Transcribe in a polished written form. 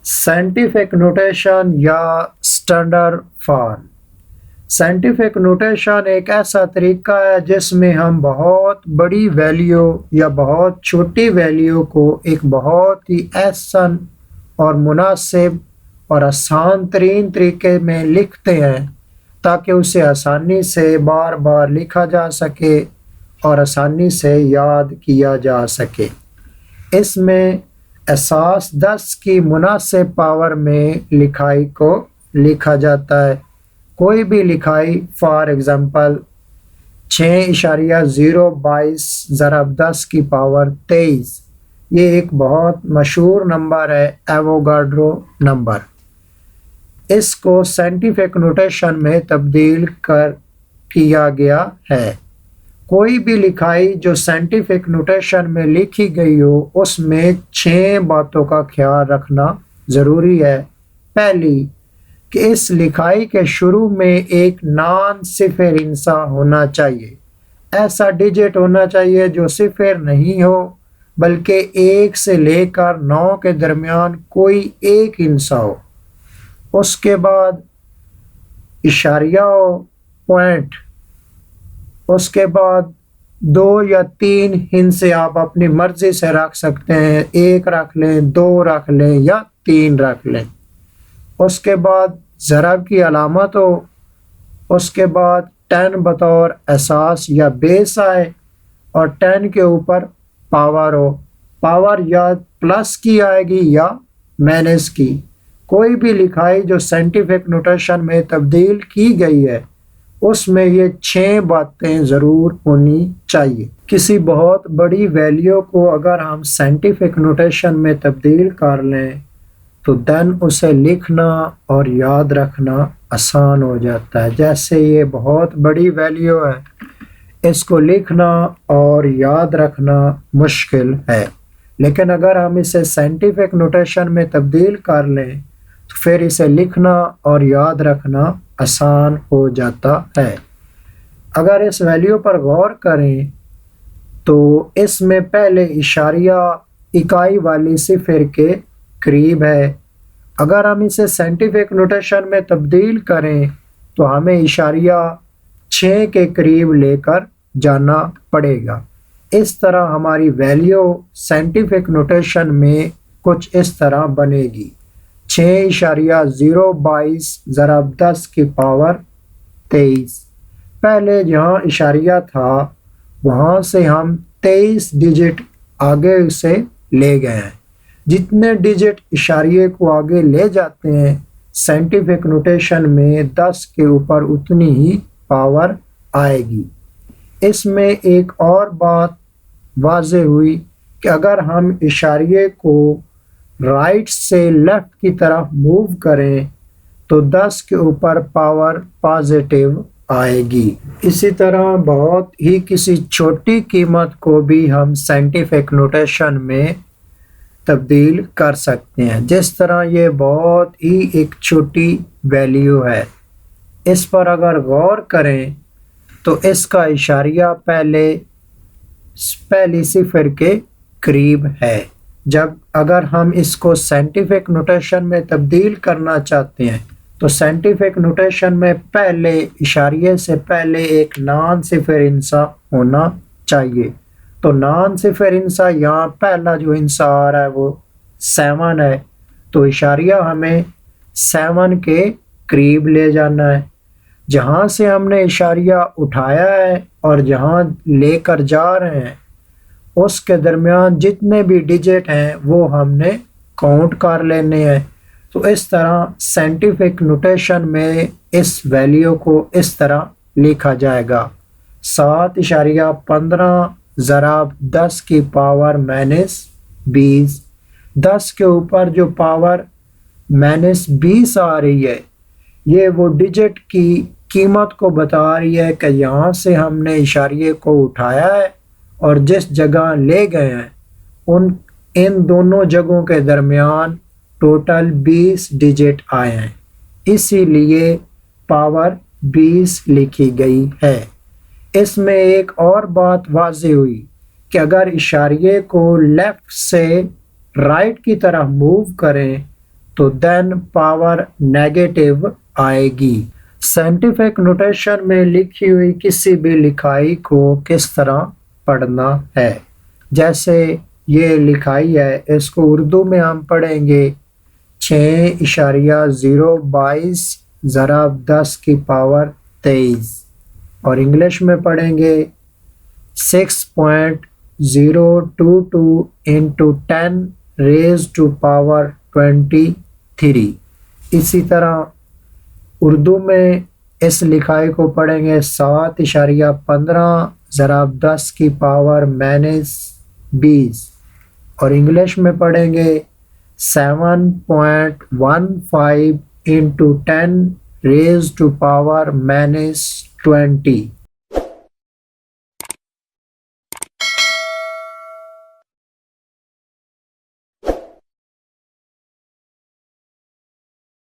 Scientific notation یا standard form. Scientific notation ایک ایسا طریقہ ہے جس میں ہم بہت بڑی ویلیو یا بہت چھوٹی ویلیو کو ایک بہت ہی احسن اور مناسب اور آسان ترین طریقے میں لکھتے ہیں تاکہ اسے آسانی سے بار بار لکھا جا سکے اور آسانی سے یاد کیا جا سکے۔ اس میں اساس 10 کی مناسب پاور میں لکھائی کو لکھا جاتا ہے۔ کوئی بھی لکھائی فار ایگزامپل 6.022 ضرب 10 کی پاور 23، یہ ایک بہت مشہور نمبر ہے، ایووگاڈرو نمبر۔ اس کو سائنٹیفک نوٹیشن میں تبدیل کیا گیا ہے۔ کوئی بھی لکھائی جو سائنٹیفک نوٹیشن میں لکھی گئی ہو اس میں 6 باتوں کا خیال رکھنا ضروری ہے۔ پہلی کہ اس لکھائی کے شروع میں ایک نان صفر ہندسہ ہونا چاہیے۔ ایسا ڈیجٹ ہونا چاہیے جو صفر نہیں ہو بلکہ 1 سے لے کر 9 کے درمیان کوئی ایک ہندسہ ہو۔ اس کے بعد اشاریہ ہو، پوائنٹ۔ اس کے بعد 2 یا 3 ہندسے آپ اپنی مرضی سے رکھ سکتے ہیں، 1 رکھ لیں، 2 رکھ لیں یا 3 رکھ لیں۔ اس کے بعد ضرب کی علامت ہو، اس کے بعد 10 بطور اساس یا بیس آئے اور 10 کے اوپر پاور ہو۔ پاور یا پلس کی آئے گی یا مائنس کی۔ کوئی بھی لکھائی جو سائنٹیفک نوٹیشن میں تبدیل کی گئی ہے اس میں یہ 6 باتیں ضرور ہونی چاہیے۔ کسی بہت بڑی ویلیو کو اگر ہم سائنٹیفک نوٹیشن میں تبدیل کر لیں تو دین اسے لکھنا اور یاد رکھنا آسان ہو جاتا ہے۔ جیسے یہ بہت بڑی ویلیو ہے، اس کو لکھنا اور یاد رکھنا مشکل ہے، لیکن اگر ہم اسے سائنٹیفک نوٹیشن میں تبدیل کر لیں تو پھر اسے لکھنا اور یاد رکھنا آسان ہو جاتا ہے۔ اگر اس ویلیو پر غور کریں تو اس میں پہلے اشاریہ اکائی والی صفر کے قریب ہے۔ اگر ہم اسے سائنٹیفک نوٹیشن میں تبدیل کریں تو ہمیں اشاریہ 6 کے قریب لے کر جانا پڑے گا۔ اس طرح ہماری ویلیو سائنٹیفک نوٹیشن میں کچھ اس طرح بنے گی: 6.022 ضرب 10 کی پاور 23۔ پہلے جہاں اشاریہ تھا وہاں سے ہم 23 ڈیجٹ آگے اسے لے گئے ہیں۔ جتنے ڈیجٹ اشاریے کو آگے لے جاتے ہیں سائنٹیفک نوٹیشن میں 10 کے اوپر اتنی ہی پاور آئے گی۔ اس میں ایک اور بات واضح ہوئی کہ اگر ہم اشاریے کو رائٹ سے لیفٹ کی طرف موو کریں تو 10 کے اوپر پاور پازیٹیو آئے گی۔ اسی طرح بہت ہی کسی چھوٹی قیمت کو بھی ہم سائنٹیفک نوٹیشن میں تبدیل کر سکتے ہیں، جس طرح یہ بہت ہی ایک چھوٹی ویلیو ہے۔ اس پر اگر غور کریں تو اس کا اشاریہ پہلی صفر کے قریب ہے۔ جب اگر ہم اس کو سائنٹیفک نوٹیشن میں تبدیل کرنا چاہتے ہیں تو سائنٹیفک نوٹیشن میں پہلے اشاریے سے پہلے ایک نان صفر ہندسہ ہونا چاہیے۔ تو نان صفر ہندسہ یہاں پہلا جو ہندسہ آ رہا ہے وہ 7 ہے، تو اشاریہ ہمیں 7 کے قریب لے جانا ہے۔ جہاں سے ہم نے اشاریہ اٹھایا ہے اور جہاں لے کر جا رہے ہیں اس کے درمیان جتنے بھی ڈیجٹ ہیں وہ ہم نے کاؤنٹ کر لینے ہیں۔ تو اس طرح سائنٹیفک نوٹیشن میں اس ویلیو کو اس طرح لکھا جائے گا: 7.15 ضرب 10 کی پاور -20۔ 10 کے اوپر جو پاور -20 آ رہی ہے یہ وہ ڈیجٹ کی قیمت کو بتا رہی ہے کہ یہاں سے ہم نے اشاریے کو اٹھایا ہے اور جس جگہ لے گئے ہیں ان دونوں جگہوں کے درمیان ٹوٹل 20 ڈیجٹ آئے ہیں، اسی لیے پاور 20 لکھی گئی ہے۔ اس میں ایک اور بات واضح ہوئی کہ اگر اشاریے کو لیفٹ سے رائٹ کی طرف موو کریں تو دین پاور نیگیٹو آئے گی۔ سائنٹیفک نوٹیشن میں لکھی ہوئی کسی بھی لکھائی کو کس طرح پڑھنا ہے؟ جیسے یہ لکھائی ہے، اس کو اردو میں ہم پڑھیں گے 6.022 ضرب 10 کی پاور 23 اور انگلش میں پڑھیں گے 6.022 into 10 raised to power 23۔ اسی طرح اردو میں اس لکھائی کو پڑھیں گے 7.15 ضرب 10 کی پاور -20 اور انگلش میں پڑھیں گے 7.15 into 10 raised to power -20۔